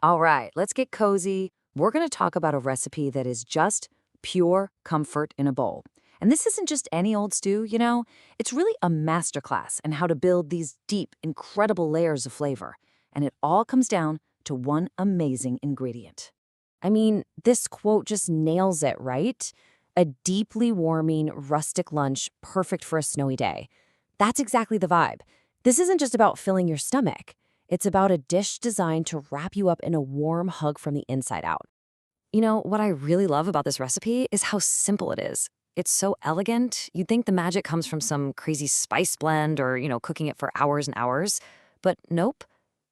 All right, let's get cozy. We're going to talk about a recipe that is just pure comfort in a bowl. And this isn't just any old stew. It's really a masterclass in how to build these deep, incredible layers of flavor. And it all comes down to one amazing ingredient. I mean, this quote just nails it, right? A deeply warming, rustic lunch perfect for a snowy day. That's exactly the vibe. This isn't just about filling your stomach. It's about a dish designed to wrap you up in a warm hug from the inside out. What I really love about this recipe is how simple it is. It's so elegant. You'd think the magic comes from some crazy spice blend or, cooking it for hours and hours. But nope.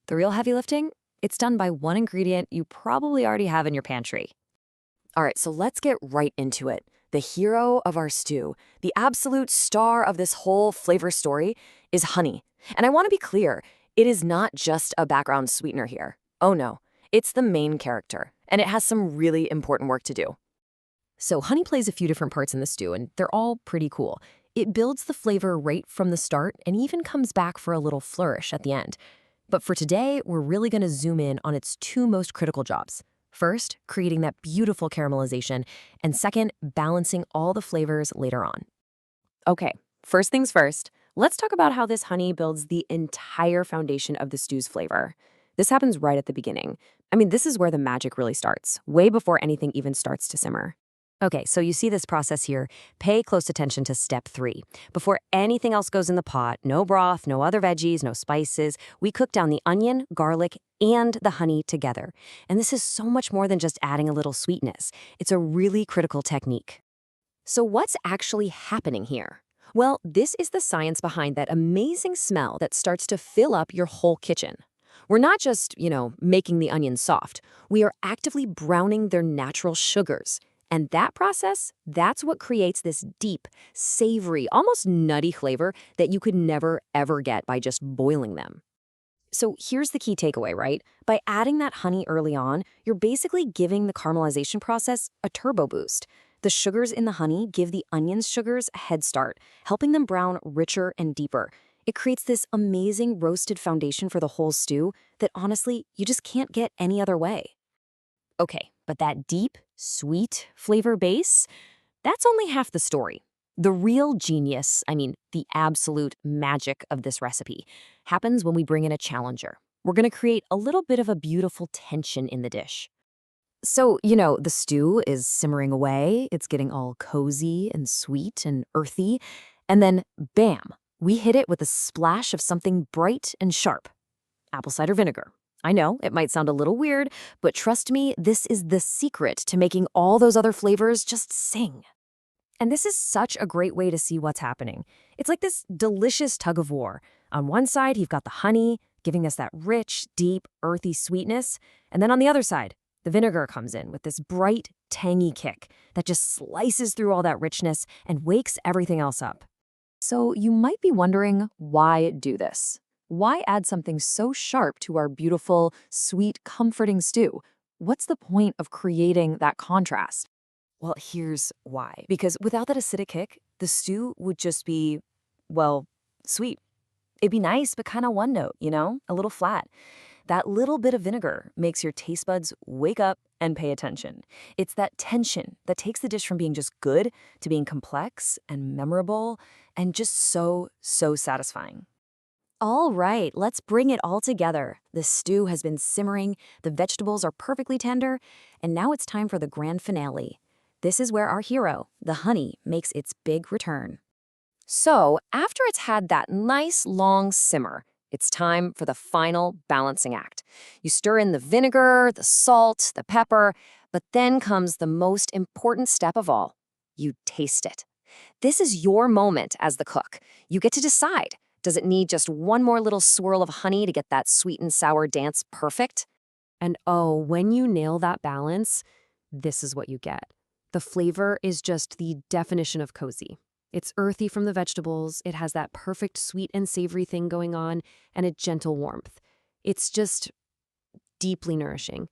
The real heavy lifting? It's done by one ingredient you probably already have in your pantry. All right, so let's get right into it. The hero of our stew, the absolute star of this whole flavor story, is honey. And I want to be clear, it is not just a background sweetener here. Oh no, it's the main character, and it has some really important work to do. So honey plays a few different parts in the stew, and they're all pretty cool. It builds the flavor right from the start and even comes back for a little flourish at the end. But for today, we're really going to zoom in on its two most critical jobs. First, creating that beautiful caramelization, and second, balancing all the flavors later on. Okay, first things first, let's talk about how this honey builds the entire foundation of the stew's flavor. This happens right at the beginning. I mean, this is where the magic really starts, way before anything even starts to simmer. Okay, so you see this process here. Pay close attention to step 3. Before anything else goes in the pot, no broth, no other veggies, no spices, we cook down the onion, garlic, and the honey together. And this is so much more than just adding a little sweetness. It's a really critical technique. So what's actually happening here? Well, this is the science behind that amazing smell that starts to fill up your whole kitchen. We're not just, making the onions soft. We are actively browning their natural sugars. And that process, that's what creates this deep, savory, almost nutty flavor that you could never, ever get by just boiling them. So here's the key takeaway, right? By adding that honey early on, you're basically giving the caramelization process a turbo boost. The sugars in the honey give the onion's sugars a head start, helping them brown richer and deeper. It creates this amazing roasted foundation for the whole stew that honestly, you just can't get any other way. Okay, but that deep, sweet flavor base, that's only half the story. The real genius, the absolute magic of this recipe, happens when we bring in a challenger. We're going to create a little bit of a beautiful tension in the dish. So, the stew is simmering away, it's getting all cozy and sweet and earthy, and then, bam, we hit it with a splash of something bright and sharp. Apple cider vinegar. I know, it might sound a little weird, but trust me, this is the secret to making all those other flavors just sing. And this is such a great way to see what's happening. It's like this delicious tug of war. On one side, you've got the honey, giving us that rich, deep, earthy sweetness. And then on the other side, the vinegar comes in with this bright, tangy kick that just slices through all that richness and wakes everything else up. So you might be wondering, why do this? Why add something so sharp to our beautiful, sweet, comforting stew? What's the point of creating that contrast? Well, here's why. Because without that acidic kick, the stew would just be, well, sweet. It'd be nice, but kind of one note, a little flat. That little bit of vinegar makes your taste buds wake up and pay attention. It's that tension that takes the dish from being just good to being complex and memorable and just so, so satisfying. All right, let's bring it all together. The stew has been simmering, the vegetables are perfectly tender, and now it's time for the grand finale. This is where our hero, the honey, makes its big return. So, after it's had that nice long simmer, it's time for the final balancing act. You stir in the vinegar, the salt, the pepper, but then comes the most important step of all. You taste it. This is your moment as the cook. You get to decide. Does it need just one more little swirl of honey to get that sweet and sour dance perfect? And oh, when you nail that balance, this is what you get. The flavor is just the definition of cozy. It's earthy from the vegetables, it has that perfect sweet and savory thing going on, and a gentle warmth. It's just deeply nourishing.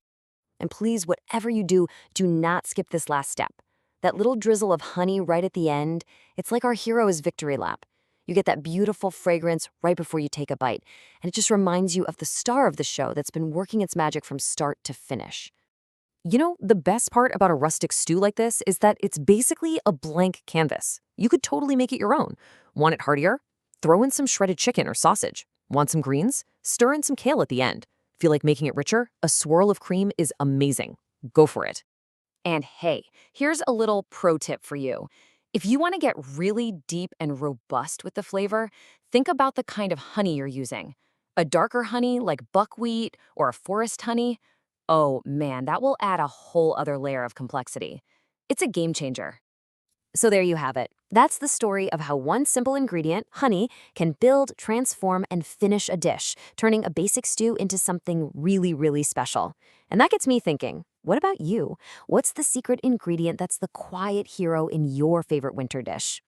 And please, whatever you do, do not skip this last step. That little drizzle of honey right at the end, it's like our hero's victory lap. You get that beautiful fragrance right before you take a bite, and it just reminds you of the star of the show that's been working its magic from start to finish. You know, the best part about a rustic stew like this is that it's basically a blank canvas. You could totally make it your own. Want it heartier? Throw in some shredded chicken or sausage. Want some greens? Stir in some kale at the end. Feel like making it richer? A swirl of cream is amazing. Go for it. And hey, here's a little pro tip for you. If you want to get really deep and robust with the flavor, think about the kind of honey you're using. A darker honey like buckwheat or a forest honey, oh man, that will add a whole other layer of complexity. It's a game changer. So there you have it. That's the story of how one simple ingredient, honey, can build, transform, and finish a dish, turning a basic stew into something really, really special. And that gets me thinking, what about you? What's the secret ingredient that's the quiet hero in your favorite winter dish?